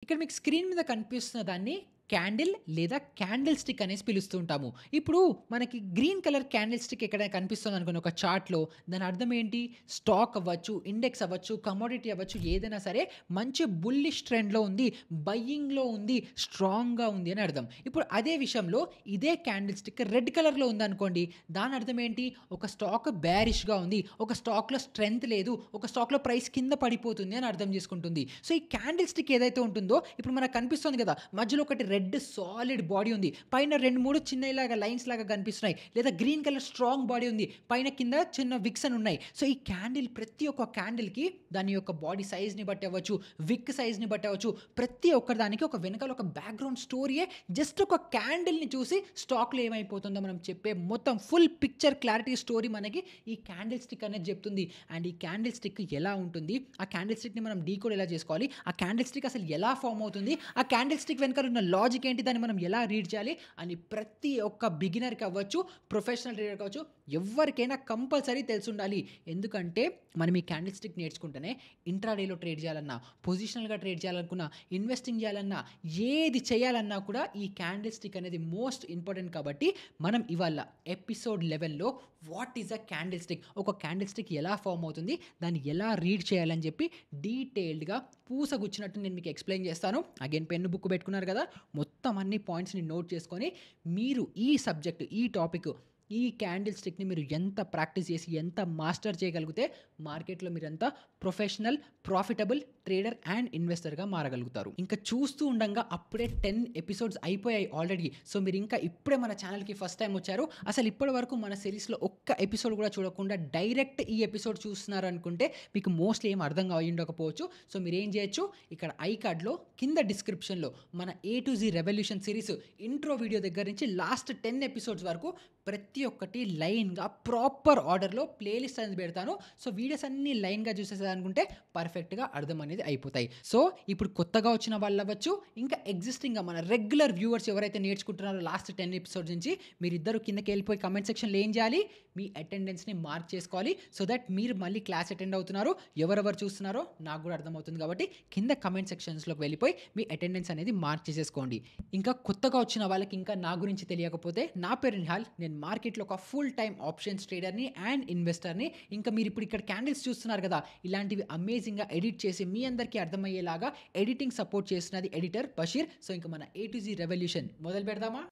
ఇక్కడ మీకు స్క్రీన్ మీద కనిపిస్తున్న దాన్ని క్యాండిల్ లేదా క్యాండిల్ స్టిక్ అనేసి పిలుస్తూ ఉంటాము. ఇప్పుడు మనకి గ్రీన్ కలర్ క్యాండిల్ స్టిక్ ఎక్కడైనా కనిపిస్తుందనుకోండి ఒక చార్ట్‌లో, దాని అర్థం ఏంటి? స్టాక్ అవ్వచ్చు, ఇండెక్స్ అవ్వచ్చు, కమోడిటీ అవ్వచ్చు, ఏదైనా సరే మంచి బుల్లిష్ ట్రెండ్‌లో ఉంది, బయింగ్‌లో ఉంది, స్ట్రాంగ్‌గా ఉంది అని అర్థం. ఇప్పుడు అదే విషయంలో ఇదే క్యాండిల్ స్టిక్ రెడ్ కలర్‌లో ఉందనుకోండి, దాని అర్థం ఏంటి? ఒక స్టాక్ బేరిష్‌గా ఉంది, ఒక స్టాక్‌లో స్ట్రెంత్ లేదు, ఒక స్టాక్‌లో ప్రైస్ కింద పడిపోతుంది అని అర్థం చేసుకుంటుంది. సో, ఈ క్యాండిల్ స్టిక్ ఏదైతే ఉంటుందో ఇప్పుడు మనకు కనిపిస్తుంది కదా! మధ్యలో ఒకటి రెడ్ సాలిడ్ బాడీ ఉంది. పైన 2, 3 చిన్నయి లాగా లైన్స్ లాగా కనిపిస్తున్నాయి. లేదా గ్రీన్ కలర్ స్ట్రాంగ్ బాడీ ఉంది. పైన కింద చిన్న విక్స్ అని ఉన్నాయి. సో, ఈ క్యాండిల్ ప్రతి ఒక్క క్యాండిల్‌కి దాని యొక్క బాడీ సైజ్‌ని బట్టి అవ్వచ్చు, విక్ సైజ్‌ని బట్టి అవ్వచ్చు, ప్రతి ఒక్క దానికి ఒక వెనకాల ఒక బ్యాక్‌గ్రౌండ్ స్టోరీయే జస్ట్ ఒక క్యాండిల్‌ని చూసి స్టాక్‌లో ఏమైపోతుందో మనం చెప్పే మొత్తం ఫుల్ పిక్చర్ క్లారిటీ స్టోరీ మనకి ఈ క్యాండిల్ స్టిక్ అనేది చెప్తుంది. అండ్ ఈ క్యాండిల్ స్టిక్ ఎలా ఉంటుంది? ఆ క్యాండిల్ స్టిక్‌ని మనం డీకోడ్ ఎలా చేసుకోవాలి? ఆ క్యాండిల్ స్టిక్ అసలు ఎలా ఫార్మ్ అవుతుంది? ఆ క్యాండిల్ స్టిక్ వెనకాల ఉన్న లాజిక్ ఏంటి? దాన్ని మనం ఎలా రీడ్ చేయాలి? అని ప్రతి ఒక్క బిగినర్‌కి అవ్వచ్చు, ప్రొఫెషనల్ ట్రేడర్ కావచ్చు, ఎవ్వరికైనా కంపల్సరీ తెలిసుండాలి. ఎందుకంటే మనం ఈ క్యాండిల్ స్టిక్ నేర్చుకుంటేనే ఇంట్రాడేలో ట్రేడ్ చేయాలన్నా, పొజిషనల్‌గా ట్రేడ్ చేయాలనుకున్నా, ఇన్వెస్టింగ్ చేయాలన్నా, ఏది చేయాలన్నా కూడా ఈ క్యాండిల్ స్టిక్ అనేది మోస్ట్ ఇంపార్టెంట్ కాబట్టి మనం ఇవాళ ఎపిసోడ్ 11లో what is a candle stick? ఒక క్యాండిల్ స్టిక్ ఎలా ఫార్మ్ అవుతుంది? దాన్ని ఎలా రీడ్ చేయాలని చెప్పి డీటెయిల్డ్‌గా పూసగుచ్చినట్టు నేను మీకు ఎక్స్‌ప్లెయిన్ చేస్తాను. అగైన్ పెన్ను, బుక్ పెట్టుకున్నారు కదా! మొత్తం అన్ని పాయింట్స్‌ని నోట్ చేసుకొని మీరు ఈ సబ్జెక్ట్, ఈ టాపిక్, ఈ క్యాండిల్ స్టిక్‌ని మీరు ఎంత ప్రాక్టీస్ చేసి, ఎంత మాస్టర్ చేయగలిగితే మార్కెట్‌లో మీరంతా ప్రొఫెషనల్, ప్రాఫిటబుల్ ట్రేడర్ అండ్ ఇన్వెస్టర్‌గా మారగలుగుతారు. ఇంకా చూస్తూ ఉండంగా అప్పుడే 10 ఎపిసోడ్స్ అయిపోయాయి ఆల్రెడీ. సో, మీరు ఇంకా ఇప్పుడే మన ఛానల్‌కి ఫస్ట్ టైమ్ వచ్చారు. అసలు ఇప్పటి వరకు మన సిరీస్‌లో ఒక్క ఎపిసోడ్ కూడా చూడకుండా డైరెక్ట్ ఈ ఎపిసోడ్ చూస్తున్నారనుకుంటే మీకు మోస్ట్‌లీ ఏం అర్థం అయ్యుండకపోవచ్చు. సో, మీరేం చేయొచ్చు, ఇక్కడ ఐ కార్డ్‌లో కింద డిస్క్రిప్షన్‌లో మన A to Z revolution series intro video దగ్గర నుంచి లాస్ట్ 10 ఎపిసోడ్స్ వరకు ప్రతి ఒక్కటి లైన్‌గా ప్రాపర్ ఆర్డర్‌లో ప్లేలిస్ట్ అనేది పెడతాను. సో, వీడియోస్ అన్నీ లైన్‌గా చూసేసారనుకుంటే పర్ఫెక్ట్‌గా అర్థం అనేది అయిపోతాయి. సో, ఇప్పుడు కొత్తగా వచ్చిన వాళ్ళవ్వచ్చు, ఇంకా ఎగ్జిస్టింగ్‌గా మన రెగ్యులర్ వ్యూవర్స్ ఎవరైతే నేర్చుకుంటున్నారో లాస్ట్ 10 ఎపిసోడ్స్ నుంచి మీరిద్దరూ కిందకెళ్ళిపోయి కామెంట్ సెక్షన్‌లో ఏం చేయాలి? మీ అటెండెన్స్‌ని మార్క్ చేసుకోవాలి. సో దట్ మీరు మళ్ళీ క్లాస్ అటెండ్ అవుతున్నారు. ఎవరెవరు చూస్తున్నారో నాకు కూడా అర్థమవుతుంది కాబట్టి కింద కామెంట్ సెక్షన్స్‌లోకి వెళ్ళిపోయి మీ అటెండెన్స్ అనేది మార్క్ చేసేసుకోండి. ఇంకా కొత్తగా వచ్చిన వాళ్ళకి ఇంకా నా గురించి తెలియకపోతే నా పేరు నిహాల్. నేను మార్కెట్‌లో ఒక ఫుల్ టైమ్ ఆప్షన్స్ ట్రేడర్‌ని అండ్ ఇన్వెస్టర్‌ని. ఇంకా మీరు ఇప్పుడు ఇక్కడ క్యాండిల్స్ చూస్తున్నారు కదా! ఇలాంటివి అమేజింగ్‌గా ఎడిట్ చేసి మీ అందరికీ అర్థమయ్యేలాగా ఎడిటింగ్ సపోర్ట్ చేస్తున్నది ఎడిటర్ బషీర్. సో, ఇంక మన ఏ టు జీ రెవల్యూషన్ మొదలు పెడదామా?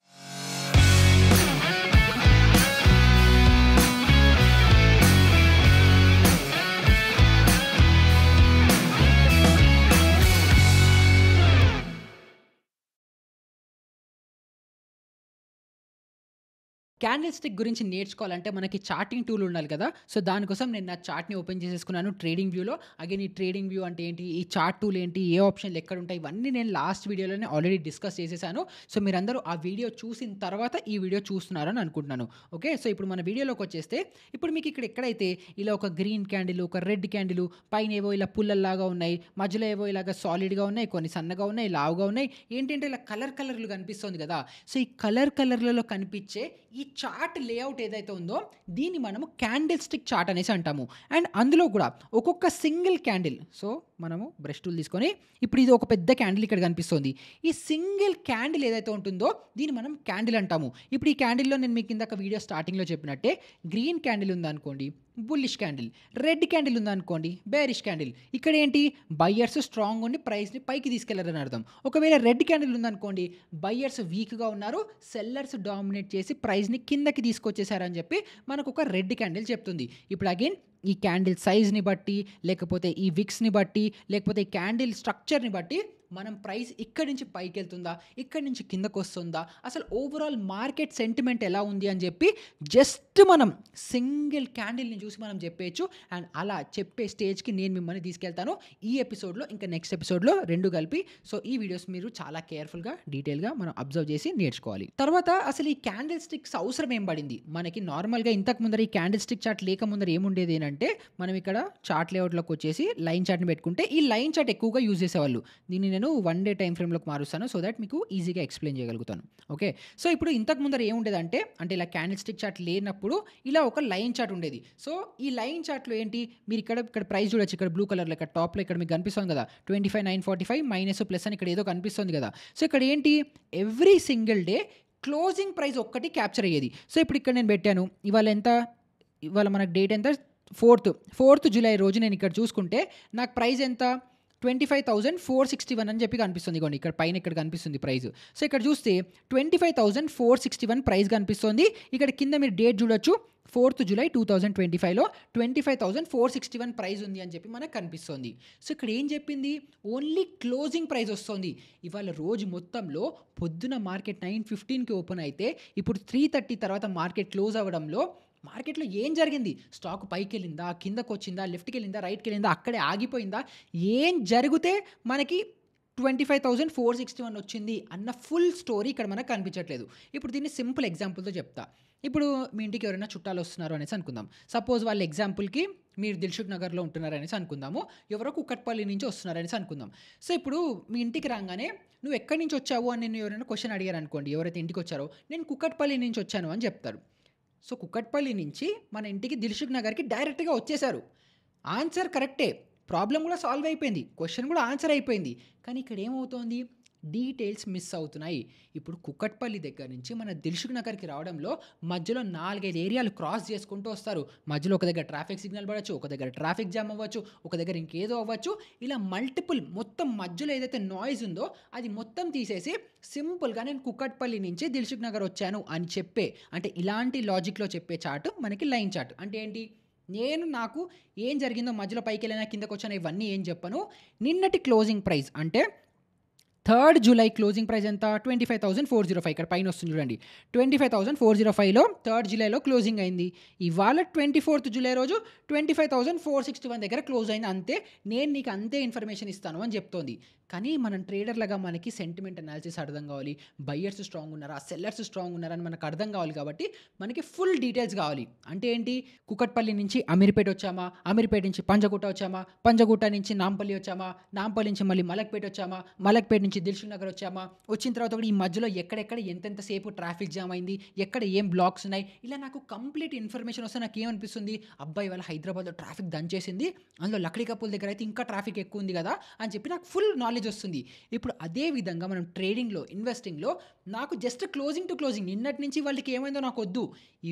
క్యాండిల్ స్టిక్ గురించి నేర్చుకోవాలంటే మనకి చార్టింగ్ టూల్ ఉండాలి కదా! సో, దానికోసం నేను నా చార్ట్‌ని ఓపెన్ చేసేసుకున్నాను ట్రేడింగ్ వ్యూలో. అగైన్ ఈ ట్రేడింగ్ వ్యూ అంటే ఏంటి? ఈ చార్ట్ టూల్ ఏంటి? ఏ ఆప్షన్‌లు ఎక్కడుంటాయి? ఇవన్నీ నేను లాస్ట్ వీడియోలోనే ఆల్రెడీ డిస్కస్ చేసేసాను. సో, మీరందరూ ఆ వీడియో చూసిన తర్వాత ఈ వీడియో చూస్తున్నారని అనుకుంటున్నాను. ఓకే. సో, ఇప్పుడు మన వీడియోలోకొచ్చేస్తే ఇప్పుడు మీకు ఇక్కడ ఎక్కడైతే ఇలా ఒక గ్రీన్ క్యాండిల్, ఒక రెడ్ క్యాండిల్, పైనేవో ఇలా పుల్లల్లాగా ఉన్నాయి. మధ్యలో ఏవో ఇలాగ సాలిడ్‌గా ఉన్నాయి. కొన్ని సన్నగా ఉన్నాయి, లావుగా ఉన్నాయి. ఏంటంటే ఇలా కలర్‌లు కనిపిస్తుంది కదా! సో, ఈ కలర్‌లలో కనిపించే ఈ చార్ట్ లేఅవుట్ ఏదైతే ఉందో దీన్ని మనము క్యాండిల్ స్టిక్ చార్ట్ అనేసి అంటాము. అండ్ అందులో కూడా ఒక్కొక్క సింగిల్ క్యాండిల్, సో, మనము బ్రష్ టూల్ తీసుకొని ఇప్పుడు ఇది ఒక పెద్ద క్యాండిల్ ఇక్కడ కనిపిస్తుంది. ఈ సింగిల్ క్యాండిల్ ఏదైతే ఉంటుందో దీన్ని మనం క్యాండిల్ అంటాము. ఇప్పుడు ఈ క్యాండిల్‌లో నేను మీకు ఇందాక వీడియో స్టార్టింగ్‌లో చెప్పినట్టే గ్రీన్ క్యాండిల్ ఉందనుకోండి, బుల్లిష్ క్యాండిల్. రెడ్ క్యాండిల్ ఉందనుకోండి, బేరిష్ క్యాండిల్. ఇక్కడ ఏంటి? బయ్యర్స్ స్ట్రాంగ్ ఉండి ప్రైస్‌ని పైకి తీసుకెళ్లారని అర్థం. ఒకవేళ రెడ్ క్యాండిల్ ఉందనుకోండి, బయ్యర్స్ వీక్‌గా ఉన్నారు, సెల్లర్స్ డామినేట్ చేసి ప్రైస్‌ని కిందకి తీసుకొచ్చేసారని చెప్పి మనకు ఒక రెడ్ క్యాండిల్ చెప్తుంది. ఇప్పుడు అగైన్ ఈ క్యాండిల్ సైజ్‌ని బట్టి, లేకపోతే ఈ విక్స్‌ని బట్టి, లేకపోతే ఈ క్యాండిల్ స్ట్రక్చర్‌ని బట్టి మనం ప్రైస్ ఇక్కడి నుంచి పైకెళ్తుందా? ఇక్కడి నుంచి కిందకొస్తుందా? అసలు ఓవరాల్ మార్కెట్ సెంటిమెంట్ ఎలా ఉంది అని చెప్పి జస్ట్ మనం సింగిల్ క్యాండిల్‌ని చూసి మనం చెప్పేయొచ్చు. అండ్ అలా చెప్పే స్టేజ్‌కి నేను మిమ్మల్ని తీసుకెళ్తాను. ఈ ఎపిసోడ్‌లో ఇంకా నెక్స్ట్ ఎపిసోడ్‌లో 2 కలిపి. సో, ఈ వీడియోస్ మీరు చాలా కేర్‌ఫుల్‌గా, డీటెయిల్‌గా మనం అబ్జర్వ్ చేసి నేర్చుకోవాలి. తర్వాత అసలు ఈ క్యాండిల్ స్టిక్స్ అవసరం ఏం పడింది? మనకి నార్మల్‌గా ఇంతకు ముందర ఈ క్యాండిల్ స్టిక్ చార్ట్ లేక ముందర ఏముండేది అనంటే, మనం ఇక్కడ చార్ట్ లేఅవుట్‌లోకొచ్చేసి లైన్ చార్ట్‌ని పెట్టుకుంటే, ఈ లైన్ చార్ట్ ఎక్కువగా యూజ్ చేసేవాళ్ళు. దీన్ని నేను 1 డే టైమ్ ఫ్రేమ్‌లోకి మారుస్తాను. సో థట్ మీకు ఈజీగా ఎక్స్‌ప్లెయిన్ చేయగలుగుతాను. ఓకే. సో ఇప్పుడు ఇంతకు ముందర ఏముండేదంటే, అంటే ఇలా క్యాండిల్ స్టిక్ చార్ట్ లేనప్పుడు ఇలా ఒక లైన్ చార్ట్ ఉండేది. సో ఈ లైన్ చార్ట్‌లో ఏంటి, మీరు ఇక్కడ ప్రైస్ చూడొచ్చు. ఇక్కడ బ్లూ కలర్‌లో ఇక్కడ టాప్‌లో ఇక్కడ మీకు కనిపిస్తుంది కదా! 25,945 మైనస్, ప్లస్ అని ఇక్కడ ఏదో కనిపిస్తుంది కదా! సో ఇక్కడ ఏంటి, every single day closing price ఒక్కటి క్యాప్చర్ అయ్యేది. సో ఇప్పుడు ఇక్కడ నేను పెట్టాను. ఇవాళ ఎంత, ఇవాళ మనకు డేట్ ఎంత, 4థ్ జూలై రోజు నేను ఇక్కడ చూసుకుంటే నాకు ప్రైస్ ఎంత, 25,461 అని చెప్పి కనిపిస్తుంది. ఇగోండి ఇక్కడ పైన ఇక్కడ కనిపిస్తుంది ప్రైస్. సో ఇక్కడ చూస్తే 25,461 ప్రైస్ కనిపిస్తుంది. ఇక్కడ కింద మీరు డేట్ చూడొచ్చు. 4థ్ జూలై 2025లో 25,461 ప్రైస్ ఉంది అని చెప్పి మనకు కనిపిస్తుంది. సో ఇక్కడ ఏం చెప్పింది, ఓన్లీ క్లోజింగ్ ప్రైస్ వస్తుంది. ఇవాళ రోజు మొత్తంలో పొద్దున మార్కెట్ 9:15కి ఓపెన్ అయితే ఇప్పుడు 3:30 తర్వాత మార్కెట్ క్లోజ్ అవ్వడంలో మార్కెట్‌లో ఏం జరిగింది? స్టాక్ పైకెళ్ళిందా? కిందకొచ్చిందా? లెఫ్ట్‌కెళ్ళిందా? రైట్‌కెళ్ళిందా? అక్కడే ఆగిపోయిందా? ఏం జరిగితే మనకి 25,461 వచ్చింది అన్న ఫుల్ స్టోరీ ఇక్కడ మనకు కనిపించట్లేదు. ఇప్పుడు దీన్ని సింపుల్ ఎగ్జాంపుల్‌తో చెప్తా. ఇప్పుడు మీ ఇంటికి ఎవరైనా చుట్టాలు వస్తున్నారు అనేసి అనుకుందాం. సపోజ్ వాళ్ళ ఎగ్జాంపుల్‌కి మీరు దిల్‌సుఖ్ నగర్‌లో ఉంటున్నారనేసి అనుకుందాము. ఎవరో కుకట్పల్లి నుంచి వస్తున్నారనేసి అనుకుందాం. సో ఇప్పుడు మీ ఇంటికి రాంగానే "నువ్వు ఎక్కడి నుంచి వచ్చావు?" అని నిన్ను ఎవరైనా క్వెషన్ అడిగారనుకోండి. ఎవరైతే ఇంటికొచ్చారో, "నేను కుకట్పల్లి నుంచి వచ్చాను" అని చెప్తారు. సో కుకట్పల్లి నుంచి మన ఇంటికి దిల్‌సుఖ్ నగర్‌కి డైరెక్ట్‌గా వచ్చేసారు. ఆన్సర్ కరెక్టే. ప్రాబ్లమ్ కూడా సాల్వ్ అయిపోయింది. క్వెషన్ కూడా ఆన్సర్ అయిపోయింది. కానీ ఇక్కడ ఏమవుతోంది, డీటెయిల్స్ మిస్ అవుతున్నాయి. ఇప్పుడు కుకట్పల్లి దగ్గర నుంచి మన దిల్‌సుఖ్ నగర్‌కి రావడంలో మధ్యలో 4, 5 ఏరియాలు క్రాస్ చేసుకుంటూ వస్తారు. మధ్యలో ఒక దగ్గర ట్రాఫిక్ సిగ్నల్ పడొచ్చు, ఒక దగ్గర ట్రాఫిక్ జామ్ అవ్వచ్చు, ఒక దగ్గర ఇంకేదో అవ్వచ్చు. ఇలా మల్టిపుల్ మొత్తం మధ్యలో ఏదైతే నాయిస్ ఉందో అది మొత్తం తీసేసి సింపుల్‌గా నేను కుకట్పల్లి నుంచి దిల్‌సుఖ్ నగర్ వచ్చాను అని చెప్పే, అంటే ఇలాంటి లాజిక్‌లో చెప్పే చార్ట్ మనకి లైన్ చార్ట్. అంటే ఏంటి, నాకు ఏం జరిగిందో మధ్యలో పైకెళ్ళినా కిందకొచ్చానా ఇవన్నీ ఏం చెప్పను. నిన్నటి క్లోజింగ్ ప్రైస్ అంటే 3 జూలై క్లోజింగ్ ప్రైస్ ఎంత, 25,405 ఇక్కడ పైన వస్తుంది చూడండి. 25,405లో 3 జూలైలో క్లోజింగ్ అయింది. ఇవాళ 24థ్ జూలై రోజు 25,461 దగ్గర క్లోజ్ అయింది. అంతే, నేను నీకు అంతే ఇన్ఫర్మేషన్ ఇస్తాను అని చెప్తోంది. కానీ మనం ట్రేడర్‌లాగా మనకి సెంటిమెంట్ అనాలిసిస్ అర్థం కావాలి. బయ్యర్స్ స్ట్రాంగ్ ఉన్నారా, సెల్లర్స్ స్ట్రాంగ్ ఉన్నారా అని మనకు అర్థం కావాలి. కాబట్టి మనకి ఫుల్ డీటెయిల్స్ కావాలి. అంటే ఏంటి, కుకట్పల్లి నుంచి అమీర్పేట వచ్చామా, అమీర్పేట నుంచి పంజగుట్ట వచ్చామా, పంజగుట్ట నుంచి నాంపల్లి వచ్చామా, నాంపల్లి నుంచి మళ్ళీ మలక్పేట వచ్చామా, మలక్పేట నుంచి దిల్‌సుఖ్ నగర్ వచ్చామా, వచ్చిన తర్వాత కూడా ఈ మధ్యలో ఎక్కడెక్కడ ఎంతెంత సేపు ట్రాఫిక్ జామ్ అయింది, ఎక్కడ ఏం బ్లాక్స్ ఉన్నాయి, ఇలా నాకు కంప్లీట్ ఇన్ఫర్మేషన్ వస్తే నాకేమనిపిస్తుంది, అబ్బా ఇవాళ హైదరాబాద్‌లో ట్రాఫిక్ దంచేసింది, అందులో లక్డీ కపుల్ దగ్గర అయితే ఇంకా ట్రాఫిక్ ఎక్కువ ఉంది కదా అని చెప్పి నాకు ఫుల్ నాలెడ్జ్ వస్తుంది. ఇప్పుడు అదే విధంగా మనం ట్రేడింగ్‌లో, ఇన్వెస్టింగ్‌లో నాకు జస్ట్ క్లోజింగ్ టు క్లోజింగ్ నిన్నటి నుంచి వాళ్ళకి ఏమైందో నాకు వద్దు.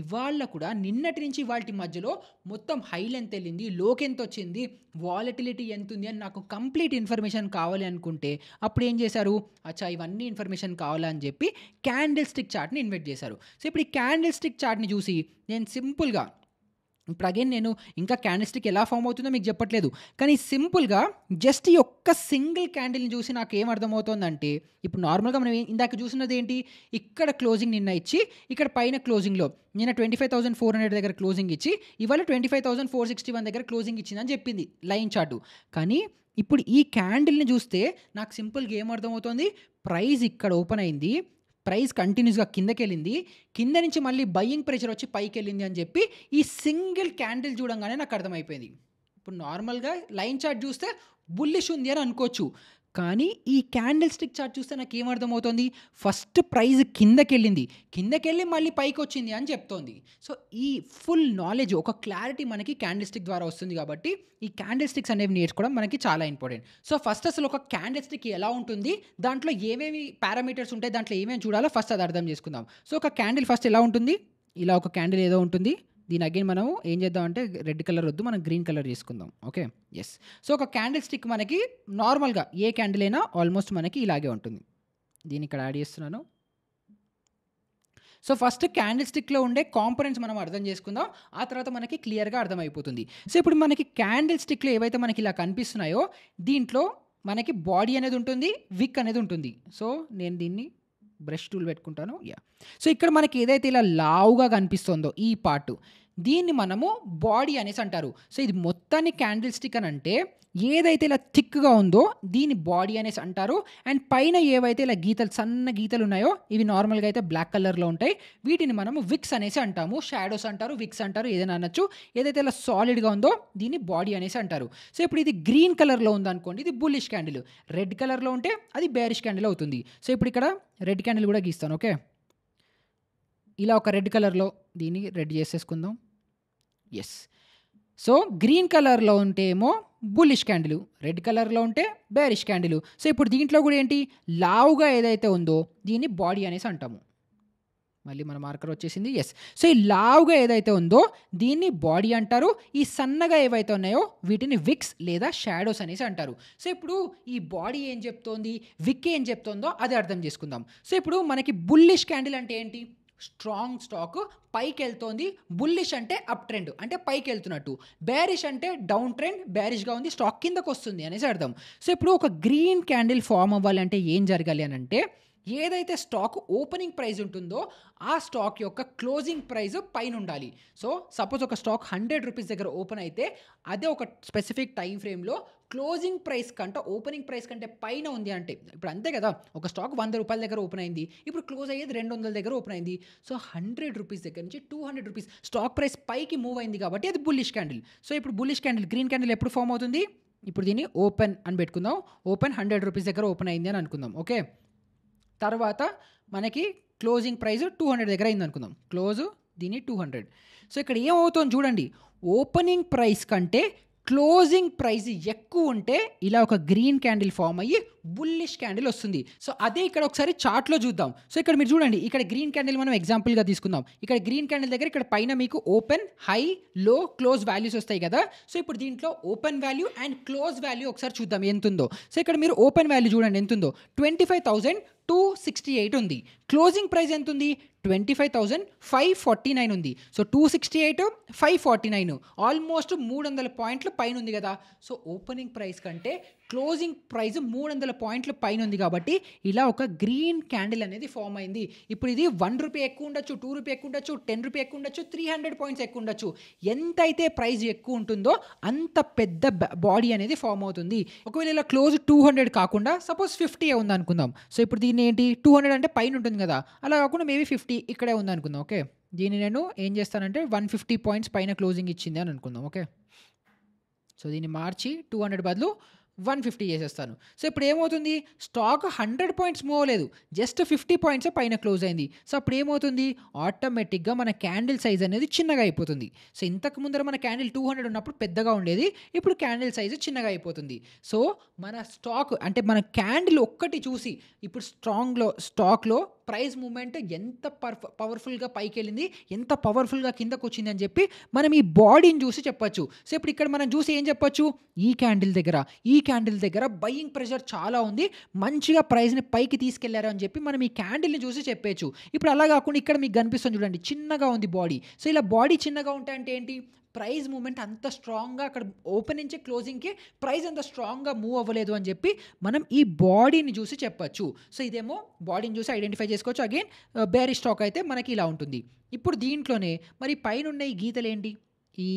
ఇవాళ కూడా నిన్నటి నుంచి ఇవాల్టి మధ్యలో మొత్తం హైలు ఎంత వెళ్ళింది, లోకి ఎంత వచ్చింది, వాలటిలిటీ ఎంత ఉంది అని నాకు కంప్లీట్ ఇన్ఫర్మేషన్ కావాలి అనుకుంటే అప్పుడు ఏం చేశారు, అచ్చా ఇవన్నీ ఇన్ఫర్మేషన్ కావాలా అని చెప్పి క్యాండిల్ స్టిక్ చార్ట్‌ని ఇన్వెంట్ చేశారు. సో ఇప్పుడు ఈ క్యాండిల్ స్టిక్ చార్ట్‌ని చూసి నేను సింపుల్‌గా, ఇప్పుడు అగైన్ నేను ఇంకా క్యాండిల్ స్టిక్ ఎలా ఫామ్ అవుతుందో మీకు చెప్పట్లేదు. కానీ సింపుల్‌గా జస్ట్ ఈ ఒక్క సింగిల్ క్యాండిల్‌ని చూసి నాకేం అర్థమవుతోందంటే, ఇప్పుడు నార్మల్‌గా మనం ఇందాక చూసినది ఏంటి, ఇక్కడ క్లోజింగ్ నిన్న ఇచ్చి, ఇక్కడ పైన క్లోజింగ్‌లో నిన్న 25,400 దగ్గర క్లోజింగ్ ఇచ్చి, ఇవాళ 25,461 దగ్గర క్లోజింగ్ ఇచ్చిందని చెప్పింది లైన్ చార్టు. కానీ ఇప్పుడు ఈ క్యాండిల్‌ని చూస్తే నాకు సింపుల్‌గా ఏం అర్థమవుతోంది, ప్రైస్ ఇక్కడ ఓపెన్ అయింది. ప్రైస్ కంటిన్యూస్‌గా కిందకెళ్ళింది. కింద నుంచి మళ్ళీ బయింగ్ ప్రెషర్ వచ్చి పైకెళ్ళింది అని చెప్పి ఈ సింగిల్ క్యాండిల్ చూడంగానే నాకు అర్థమైపోయింది. ఇప్పుడు నార్మల్‌గా లైన్ చార్ట్ చూస్తే బుల్లిష్ ఉంది అని అనుకోవచ్చు. కానీ ఈ క్యాండిల్ స్టిక్ చార్ట్ చూస్తే నాకేమర్థమవుతోంది, ఫస్ట్ ప్రైస్ కిందకెళ్ళింది. కిందకెళ్ళి మళ్ళీ పైకొచ్చింది అని చెప్తోంది. సో ఈ ఫుల్ నాలెడ్జ్, ఒక క్లారిటీ మనకి క్యాండిల్ స్టిక్ ద్వారా వస్తుంది కాబట్టి ఈ క్యాండిల్ స్టిక్స్ అనేవి నేర్చుకోవడం మనకి చాలా ఇంపార్టెంట్. సో ఫస్ట్ అసలు ఒక క్యాండిల్ స్టిక్ ఎలా ఉంటుంది, దాంట్లో ఏమేమి పారామీటర్స్ ఉంటాయి, దాంట్లో ఏమేమి చూడాలో ఫస్ట్ అది అర్థం చేసుకుందాం. సో ఒక క్యాండిల్ ఫస్ట్ ఎలా ఉంటుంది, ఇలా ఒక క్యాండిల్ ఏదో ఉంటుంది. దీని అగైన్ మనం ఏం చేద్దామంటే రెడ్ కలర్ వద్దు, మనం గ్రీన్ కలర్ చేసుకుందాం. Okay, yes. సో ఒక క్యాండిల్ స్టిక్ మనకి నార్మల్‌గా ఏ క్యాండిల్ అయినా ఆల్మోస్ట్ మనకి ఇలాగే ఉంటుంది. దీన్ని ఇక్కడ యాడ్ చేస్తున్నాను. సో ఫస్ట్ క్యాండిల్ స్టిక్‌లో ఉండే కాంపోనెంట్స్ మనం అర్థం చేసుకుందాం. ఆ తర్వాత మనకి క్లియర్‌గా అర్థమైపోతుంది. సో ఇప్పుడు మనకి క్యాండిల్ స్టిక్‌లో ఏవైతే మనకి ఇలా కనిపిస్తున్నాయో, దీంట్లో మనకి బాడీ అనేది ఉంటుంది, విక్ అనేది ఉంటుంది. సో నేను దీన్ని బ్రష్ టూల్ పెట్టుకుంటాను. సో ఇక్కడ మనకి ఏదైతే ఇలా లావుగా కనిపిస్తుందో ఈ పార్ట్, దీన్ని మనము బాడీ అనేసి అంటారు. సో ఇది మొత్తాన్ని క్యాండిల్ స్టిక్ అని అంటే ఏదైతే ఇలా థిక్‌గా ఉందో దీన్ని బాడీ అనేసి అంటారు. అండ్ పైన ఏవైతే ఇలా గీతలు సన్న గీతలున్నాయో ఇవి నార్మల్‌గా అయితే బ్లాక్ కలర్‌లో ఉంటాయి. వీటిని మనము విక్స్ అనేసి అంటాము. షాడోస్ అంటారు, విక్స్ అంటారు ఏదైనా అనొచ్చు. ఏదైతే ఇలా సాలిడ్‌గా ఉందో దీన్ని బాడీ అనేసి అంటారు. సో, ఇప్పుడు ఇది గ్రీన్ కలర్‌లో ఉందనుకోండి ఇది బుల్లిష్ క్యాండిల్. రెడ్ కలర్‌లో ఉంటే అది బేరిష్ క్యాండిల్ అవుతుంది. సో, ఇప్పుడు ఇక్కడ రెడ్ క్యాండిల్ కూడా గీస్తాను. ఓకే. ఇలా ఒక రెడ్ కలర్‌లో దీన్ని రెడ్ చేసేసుకుందాం. యెస్. సో, గ్రీన్ కలర్‌లో ఉంటే ఏమో బుల్లిష్ క్యాండిలు. రెడ్ కలర్‌లో ఉంటే బేరిష్ క్యాండిలు. సో, ఇప్పుడు దీంట్లో కూడా ఏంటి లావుగా ఏదైతే ఉందో దీన్ని బాడీ అనేసి అంటాము. మళ్ళీ మన మార్కర్ వచ్చేసింది. యెస్. సో, ఈ లావుగా ఏదైతే ఉందో దీన్ని బాడీ అంటారు. ఈ సన్నగా ఏవైతే ఉన్నాయో వీటిని విక్స్ లేదా షాడోస్ అనేసి అంటారు. సో, ఇప్పుడు ఈ బాడీ ఏం చెప్తోంది, విక్ ఏం చెప్తోందో అది అర్థం చేసుకుందాం. సో, ఇప్పుడు మనకి బుల్లిష్ క్యాండిల్ అంటే ఏంటి? స్ట్రాంగ్ స్టాక్ పైకెళ్తోంది. బుల్లిష్ అంటే అప్ ట్రెండ్ అంటే పైకెళ్తున్నట్టు. బేరిష్ అంటే డౌన్ ట్రెండ్ బేరిష్‌గా ఉంది. స్టాక్ కిందకొస్తుంది అనేసి అర్థం. సో, ఇప్పుడు ఒక గ్రీన్ క్యాండిల్ ఫార్మ్ అవ్వాలంటే ఏం జరగాలి అనంటే ఏదైతే స్టాక్ ఓపెనింగ్ ప్రైస్ ఉంటుందో ఆ స్టాక్ యొక్క క్లోజింగ్ ప్రైస్ పైనుండాలి. సో, సపోజ్ ఒక స్టాక్ ₹100 దగ్గర ఓపెన్ అయితే అదే ఒక స్పెసిఫిక్ టైమ్ ఫ్రేమ్‌లో క్లోజింగ్ ప్రైస్ కంటే ఓపెనింగ్ ప్రైస్ కంటే పైన ఉంది అంటే ఇప్పుడు అంతే కదా! ఒక స్టాక్ ₹100 దగ్గర ఓపెన్ అయింది. ఇప్పుడు క్లోజ్ అయ్యేది 200 దగ్గర ఓపెన్ అయింది. సో, ₹100 దగ్గర నుంచి ₹200 స్టాక్ ప్రైస్ పైకి మూవ్ అయింది కాబట్టి అది బుల్లిష్ క్యాండిల్. సో, ఇప్పుడు బుల్లిష్ క్యాండిల్ గ్రీన్ క్యాండిల్ ఎప్పుడు ఫార్మ్ అవుతుంది? ఇప్పుడు దీన్ని ఓపెన్ అని పెట్టుకుందాం. ఓపెన్ ₹100 దగ్గర ఓపెన్ అయింది అని అనుకుందాం. ఓకే. తర్వాత మనకి క్లోజింగ్ ప్రైస్ 200 దగ్గర అయిందనుకుందాం. దీని 200. సో, ఇక్కడ ఏమవుతోంది చూడండి. ఓపెనింగ్ ప్రైస్ కంటే క్లోజింగ్ ప్రైస్ ఎక్కువుంటే ఇలా ఒక గ్రీన్ క్యాండిల్ ఫార్మ్ అయ్యి బుల్లిష్ క్యాండిల్ వస్తుంది. సో, అదే ఇక్కడ ఒకసారి చార్ట్‌లో చూద్దాం. సో, ఇక్కడ మీరు చూడండి. ఇక్కడ గ్రీన్ క్యాండిల్ మనం ఎగ్జాంపుల్‌గా తీసుకుందాం. ఇక్కడ గ్రీన్ క్యాండిల్ దగ్గర ఇక్కడ పైన మీకు ఓపెన్, హై, లో, క్లోజ్ వాల్యూస్ వస్తాయి కదా! సో, ఇప్పుడు దీంట్లో open value and close value ఒకసారి చూద్దాం ఎంతుందో. సో, ఇక్కడ మీరు ఓపెన్ వాల్యూ చూడండి ఎంతుందో. 25,268 ఉంది. క్లోజింగ్ ప్రైస్ ఎంతుంది? 25,549 ఉంది. సో, 268, 549 ఆల్మోస్ట్ 300 పాయింట్ల పైనుంది కదా! సో, ఓపెనింగ్ ప్రైస్ కంటే క్లోజింగ్ ప్రైస్ 300 పాయింట్ల పైనుంది కాబట్టి ఇలా ఒక గ్రీన్ క్యాండిల్ అనేది ఫార్మ్ అయింది. ఇప్పుడు ఇది ₹1 ఎక్కువ ఉండొచ్చు, ₹2 ఎక్కువ ఉండొచ్చు, ₹10 ఎక్కువ ఉండొచ్చు, 300 పాయింట్స్ ఎక్కువ ఉండొచ్చు. ఎంతైతే ప్రైస్ ఎక్కువ ఉంటుందో అంత పెద్ద బాడీ అనేది ఫార్మ్ అవుతుంది. ఒకవేళ ఇలా క్లోజ్ 200 కాకుండా సపోజ్ 50 ఉందనుకుందాం. సో, ఇప్పుడు దీన్ని ఏంటి 200 అంటే పైన ఉంటుంది కదా! అలా కాకుండా మేబీ 50 ఇక్కడే ఉందనుకుందాం. ఓకే. దీన్ని నేను ఏం చేస్తానంటే 150 పాయింట్స్ పైన క్లోజింగ్ ఇచ్చింది అని అనుకుందాం. ఓకే. సో, దీన్ని మార్చి 200 బదులు 150 చేసేస్తాను. సో, ఇప్పుడు ఏమవుతుంది? స్టాక్ 100 పాయింట్స్ మూవ్ అవ్వలేదు. జస్ట్ 50 పాయింట్సే పైన క్లోజ్ అయింది. సో, అప్పుడు ఏమవుతుంది? ఆటోమేటిక్‌గా మన క్యాండిల్ సైజ్ అనేది చిన్నగా అయిపోతుంది. సో, ఇంతకు ముందర మన క్యాండిల్ 200 ఉన్నప్పుడు పెద్దగా ఉండేది. ఇప్పుడు క్యాండిల్ సైజ్ చిన్నగా అయిపోతుంది. సో, మన స్టాక్ అంటే మన క్యాండిల్ ఒక్కటి చూసి ఇప్పుడు స్టాక్‌లో ప్రైస్ మూవ్‌మెంట్ ఎంత పవర్‌ఫుల్‌గా పైకెళ్ళింది, ఎంత పవర్‌ఫుల్‌గా కిందకొచ్చింది అని చెప్పి మనం ఈ బాడీని చూసి చెప్పొచ్చు. సో, ఇప్పుడు ఇక్కడ మనం చూసి ఏం చెప్పొచ్చు? ఈ క్యాండిల్ దగ్గర బయింగ్ ప్రెషర్ చాలా ఉంది. మంచిగా ప్రైస్‌ని పైకి తీసుకెళ్లారు అని చెప్పి మనం ఈ క్యాండిల్‌ని చూసి చెప్పేయచ్చు. ఇప్పుడు అలా కాకుండా ఇక్కడ మీకు కనిపిస్తుంది చూడండి. చిన్నగా ఉంది బాడీ. సో, ఇలా బాడీ చిన్నగా ఉంటే అంటే ఏంటి? ప్రైస్ మూవ్‌మెంట్ అంత స్ట్రాంగ్‌గా అక్కడ ఓపెన్ నుంచి క్లోజింగ్‌కి ప్రైస్ అంత స్ట్రాంగ్‌గా మూవ్ అవ్వలేదు అని చెప్పి మనం ఈ బాడీని చూసి చెప్పొచ్చు. సో, ఇదేమో బాడీని చూసి ఐడెంటిఫై చేసుకోవచ్చు. అగైన్ బేరిష్ స్టాక్ అయితే మనకి ఇలా ఉంటుంది. ఇప్పుడు దీంట్లోనే మరి పైనున్న ఈ గీతలేంటి? ఈ